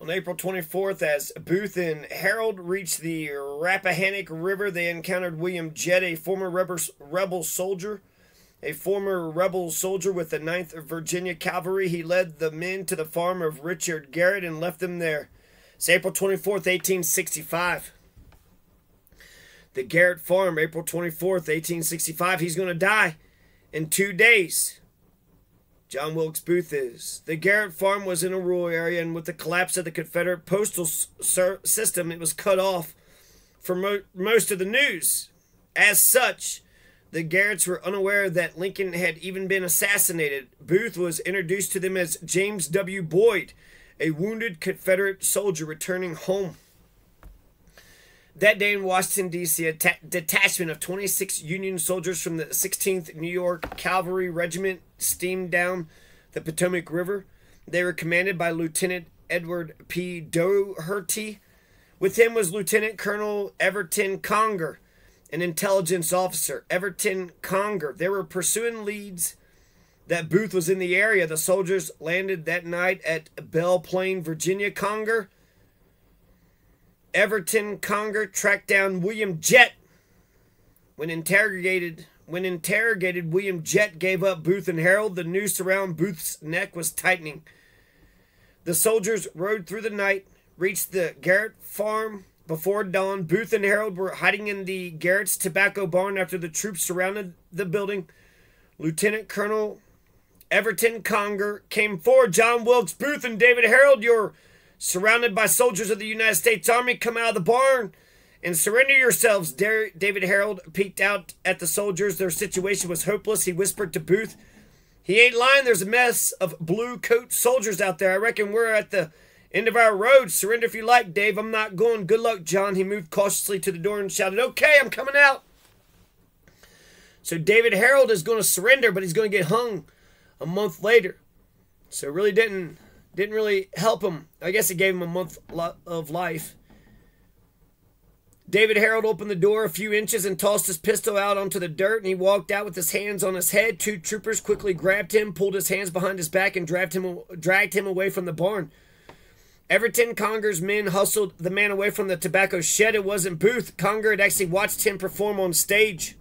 On April 24th, as Booth and Harold reached the Rappahannock River, they encountered William Jett, a former rebel soldier. A former rebel soldier with the 9th Virginia Cavalry. He led the men to the farm of Richard Garrett and left them there. It's April 24th, 1865. The Garrett farm, April 24th, 1865. He's going to die in 2 days. John Wilkes Booth is. The Garrett farm was in a rural area, and with the collapse of the Confederate postal system, it was cut off from most of the news. As such, the Garretts were unaware that Lincoln had even been assassinated. Booth was introduced to them as James W. Boyd, a wounded Confederate soldier returning home. That day in Washington, D.C., a detachment of 26 Union soldiers from the 16th New York Cavalry Regiment steamed down the Potomac River. They were commanded by Lieutenant Edward P. Doherty. With him was Lieutenant Colonel Everton Conger, an intelligence officer. Everton Conger. They were pursuing leads that Booth was in the area. The soldiers landed that night at Belle Plaine, Virginia. Everton Conger tracked down William Jett. When interrogated, William Jett gave up Booth and Harold. The noose around Booth's neck was tightening. The soldiers rode through the night, reached the Garrett farm before dawn. Booth and Harold were hiding in the Garrett's tobacco barn after the troops surrounded the building. Lieutenant Colonel Everton Conger came forward. John Wilkes Booth and David Harold, you're surrounded by soldiers of the United States Army. Come out of the barn and surrender yourselves. David Harold peeked out at the soldiers. Their situation was hopeless. He whispered to Booth, "He ain't lying. There's a mess of blue coat soldiers out there. I reckon we're at the end of our road. Surrender if you like, Dave. I'm not going. Good luck, John." He moved cautiously to the door and shouted, "Okay, I'm coming out." So David Harold is going to surrender, but he's going to get hung a month later. So it really didn't really help him. I guess it gave him a month of life. David Harold opened the door a few inches and tossed his pistol out onto the dirt, and he walked out with his hands on his head. Two troopers quickly grabbed him, pulled his hands behind his back, and dragged him away from the barn. Everton Conger's men hustled the man away from the tobacco shed. It wasn't Booth. Conger had actually watched him perform on stage.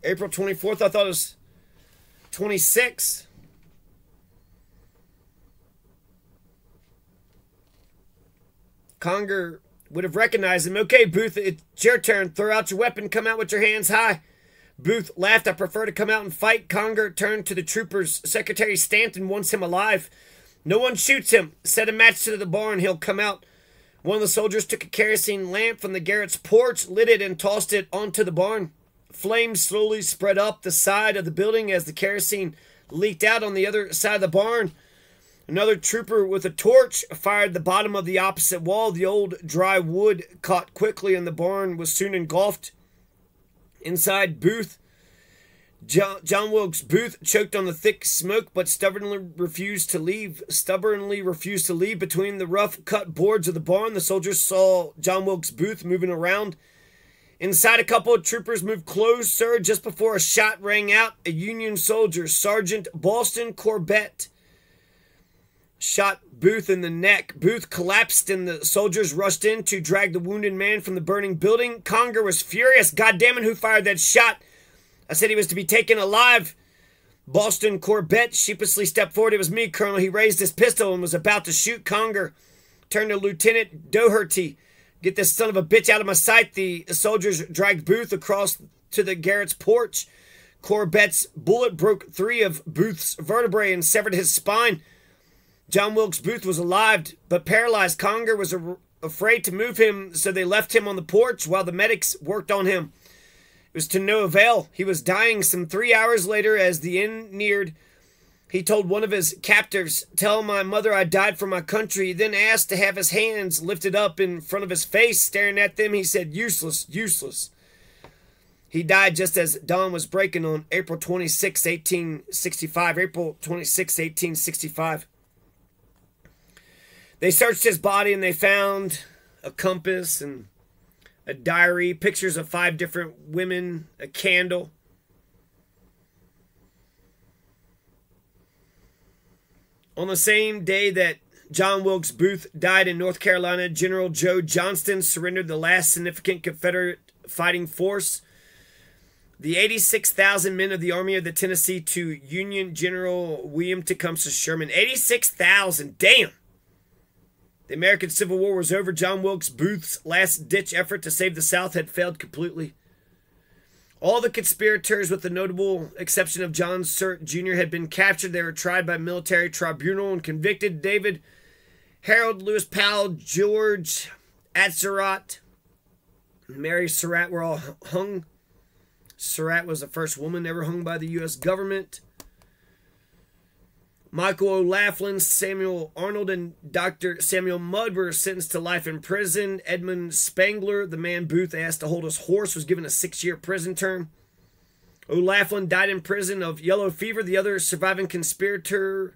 April 24th, I thought it was 26. Conger would have recognized him. "Okay, Booth, it's your turn. Throw out your weapon. Come out with your hands high." Booth laughed. "I prefer to come out and fight." Conger turned to the troopers. "Secretary Stanton wants him alive. No one shoots him. Set a match to the barn. He'll come out." One of the soldiers took a kerosene lamp from the Garrett's porch, lit it, and tossed it onto the barn. Flames slowly spread up the side of the building as the kerosene leaked out on the other side of the barn. Another trooper with a torch fired the bottom of the opposite wall. The old dry wood caught quickly, and the barn was soon engulfed. Inside, John Wilkes Booth choked on the thick smoke, but stubbornly refused to leave between the rough-cut boards of the barn. The soldiers saw John Wilkes Booth moving around. Inside, a couple of troopers moved closer just before a shot rang out. A Union soldier, Sergeant Boston Corbett, shot Booth in the neck. Booth collapsed and the soldiers rushed in to drag the wounded man from the burning building. Conger was furious. "God damn it, who fired that shot? I said he was to be taken alive." Boston Corbett sheepishly stepped forward. "It was me, Colonel." He raised his pistol and was about to shoot. Conger turned to Lieutenant Doherty. "Get this son of a bitch out of my sight." The soldiers dragged Booth across to the Garrett's porch. Corbett's bullet broke 3 of Booth's vertebrae and severed his spine. John Wilkes Booth was alive, but paralyzed. Conger was afraid to move him, so they left him on the porch while the medics worked on him. It was to no avail. He was dying some 3 hours later. As the end neared, he told one of his captors, "Tell my mother I died for my country." He then asked to have his hands lifted up in front of his face. Staring at them, he said, "Useless, useless." He died just as dawn was breaking on April 26, 1865. April 26, 1865. They searched his body and they found a compass and a diary, pictures of 5 different women, a candle. On the same day that John Wilkes Booth died in North Carolina, General Joe Johnston surrendered the last significant Confederate fighting force, the 86,000 men of the Army of the Tennessee, to Union General William Tecumseh Sherman. 86,000, damn! The American Civil War was over. John Wilkes Booth's last-ditch effort to save the South had failed completely. All the conspirators, with the notable exception of John Surt Jr., had been captured. They were tried by military tribunal and convicted. David, Harold, Lewis Powell, George Atzerodt, Mary Surratt were all hung. Surratt was the first woman ever hung by the U.S. government. Michael O'Laughlin, Samuel Arnold, and Dr. Samuel Mudd were sentenced to life in prison. Edmund Spangler, the man Booth asked to hold his horse, was given a 6-year prison term. O'Laughlin died in prison of yellow fever. The other surviving conspirators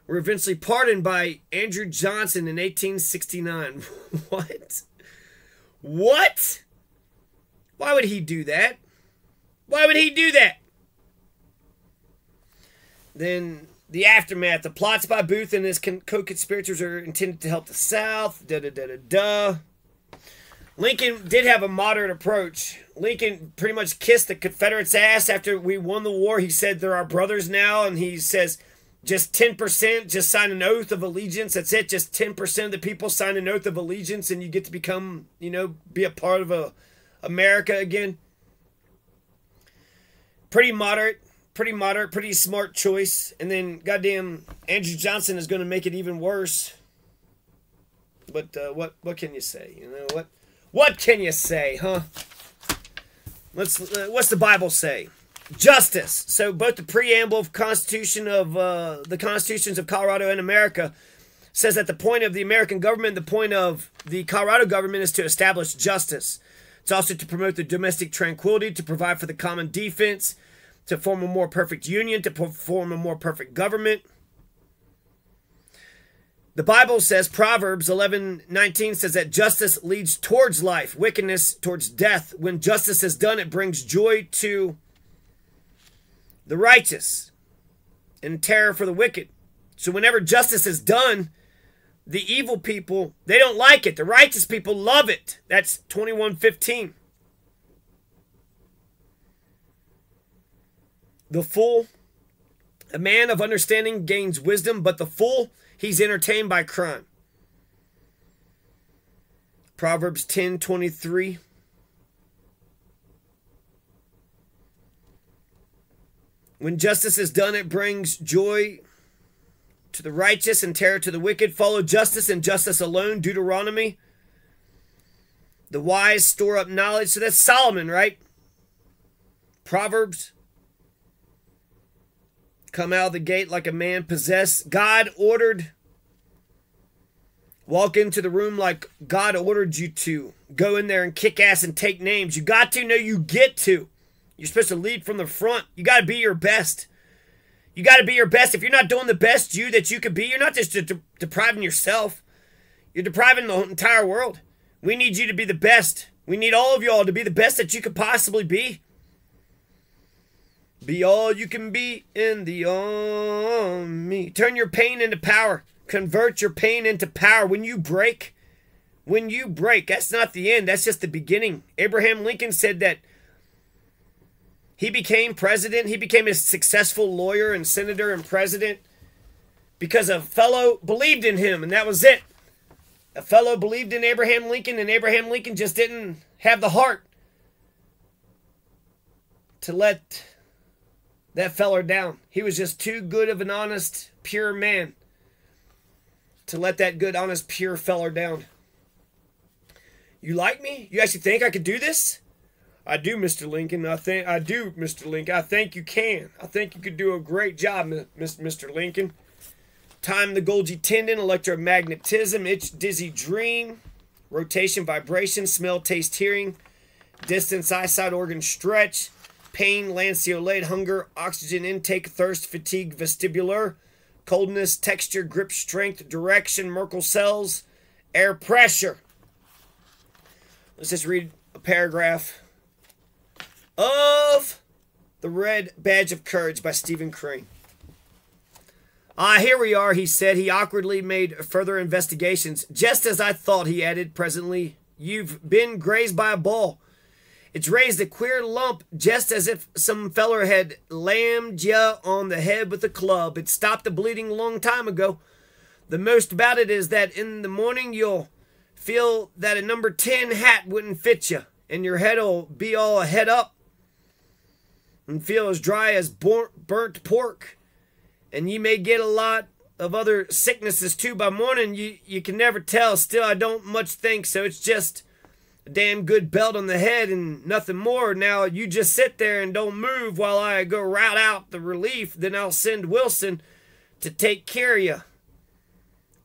were eventually pardoned by Andrew Johnson in 1869. What? What? Why would he do that? Why would he do that? Then the aftermath. The plots by Booth and his co-conspirators are intended to help the South. Lincoln did have a moderate approach. Lincoln pretty much kissed the Confederates' ass after we won the war. He said they're our brothers now, and he says just 10%, just sign an oath of allegiance. That's it. Just 10% of the people sign an oath of allegiance, and you get to become, be a part of America again. Pretty moderate, pretty smart choice. And then goddamn Andrew Johnson is going to make it even worse. But what can you say? What can you say, huh? What's the Bible say? Justice. So both the preamble of Constitution of the Constitutions of Colorado and America says that the point of the American government, the point of the Colorado government, is to establish justice. It's also to promote the domestic tranquility, to provide for the common defense, to form a more perfect union, to form a more perfect government. The Bible says, Proverbs 11:19 says that justice leads towards life, wickedness towards death. When justice is done, it brings joy to the righteous and terror for the wicked. So whenever justice is done, the evil people, they don't like it. The righteous people love it. That's 21:15. The fool, a man of understanding gains wisdom, but the fool, he's entertained by crime. Proverbs 10:23. When justice is done, it brings joy to the righteous and terror to the wicked. Follow justice and justice alone. Deuteronomy. The wise store up knowledge. So that's Solomon, right? Proverbs. Come out of the gate like a man possessed. God ordered. Walk into the room like God ordered you to. Go in there and kick ass and take names. You got to know you get to. You're supposed to lead from the front. You got to be your best. You got to be your best. If you're not doing the best you that you could be, you're not just depriving yourself. You're depriving the entire world. We need you to be the best. We need all of y'all to be the best that you could possibly be. Be all you can be in the army. Turn your pain into power. Convert your pain into power. When you break, that's not the end. That's just the beginning. Abraham Lincoln said that he became president. He became a successful lawyer and senator and president because a fellow believed in him, and that was it. A fellow believed in Abraham Lincoln, and Abraham Lincoln just didn't have the heart to let that feller down. He was just too good of an honest, pure man to let that good, honest, pure feller down. You like me? You actually think I could do this? I do, Mr. Lincoln. I do, Mr. Lincoln. I think you can. I think you could do a great job, Mr. Lincoln. Time the Golgi tendon, electromagnetism, itch, dizzy, dream, rotation, vibration, smell, taste, hearing, distance, eyesight, organ, stretch, pain, lanceolate, hunger, oxygen intake, thirst, fatigue, vestibular, coldness, texture, grip, strength, direction, Merkel cells, air pressure. Let's just read a paragraph of The Red Badge of Courage by Stephen Crane. Ah, here we are, he said. He awkwardly made further investigations. Just as I thought, he added presently. You've been grazed by a ball. It's raised a queer lump, just as if some feller had lammed ya on the head with a club. It stopped the bleeding a long time ago. The most about it is that in the morning you'll feel that a number 10 hat wouldn't fit you, and your head'll be all head up and feel as dry as burnt pork. And you may get a lot of other sicknesses too by morning. You can never tell. Still, I don't much think so. It's just a damn good belt on the head and nothing more. Now, you just sit there and don't move while I go rout out the relief. Then I'll send Wilson to take care of you.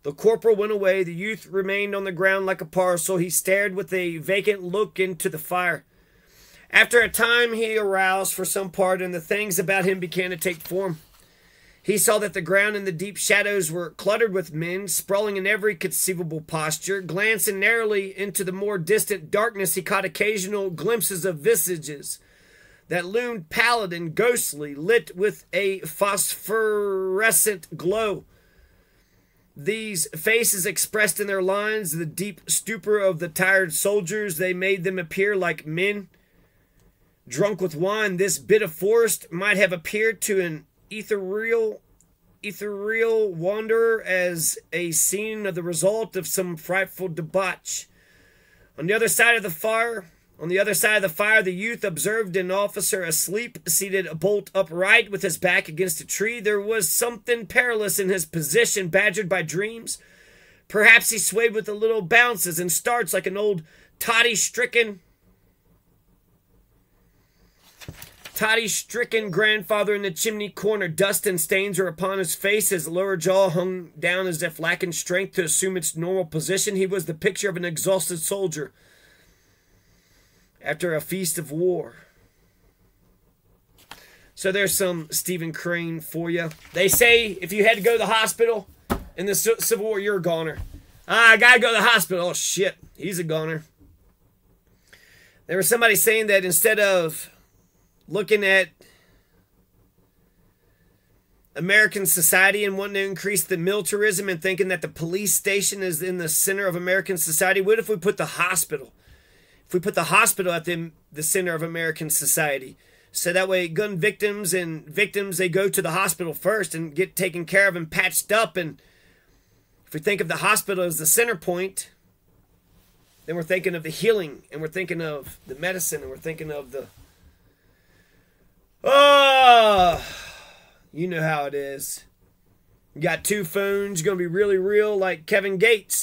The corporal went away. The youth remained on the ground like a parcel. He stared with a vacant look into the fire. After a time, he aroused for some part, and the things about him began to take form. He saw that the ground and the deep shadows were cluttered with men, sprawling in every conceivable posture. Glancing narrowly into the more distant darkness, he caught occasional glimpses of visages that loomed pallid and ghostly, lit with a phosphorescent glow. These faces expressed in their lines the deep stupor of the tired soldiers. They made them appear like men drunk with wine. This bit of forest might have appeared to an ethereal wanderer as a scene of the result of some frightful debauch. On the other side of the fire, the youth observed an officer asleep, seated bolt upright with his back against a tree. There was something perilous in his position, badgered by dreams. Perhaps he swayed with the little bounces and starts like an old toddy-stricken grandfather in the chimney corner. Dust and stains were upon his face. His lower jaw hung down as if lacking strength to assume its normal position. He was the picture of an exhausted soldier after a feast of war. So there's some Stephen Crane for you. They say if you had to go to the hospital in the Civil War, you're a goner. I gotta go to the hospital. Oh, shit. He's a goner. There was somebody saying that instead of looking at American society and wanting to increase the militarism and thinking that the police station is in the center of American society, what if we put the hospital? If we put the hospital at the center of American society, so that way gun victims, they go to the hospital first and get taken care of and patched up. And if we think of the hospital as the center point, then we're thinking of the healing, and we're thinking of the medicine, and we're thinking of the... Oh, you know how it is. You got two phones. You're going to be really real like Kevin Gates.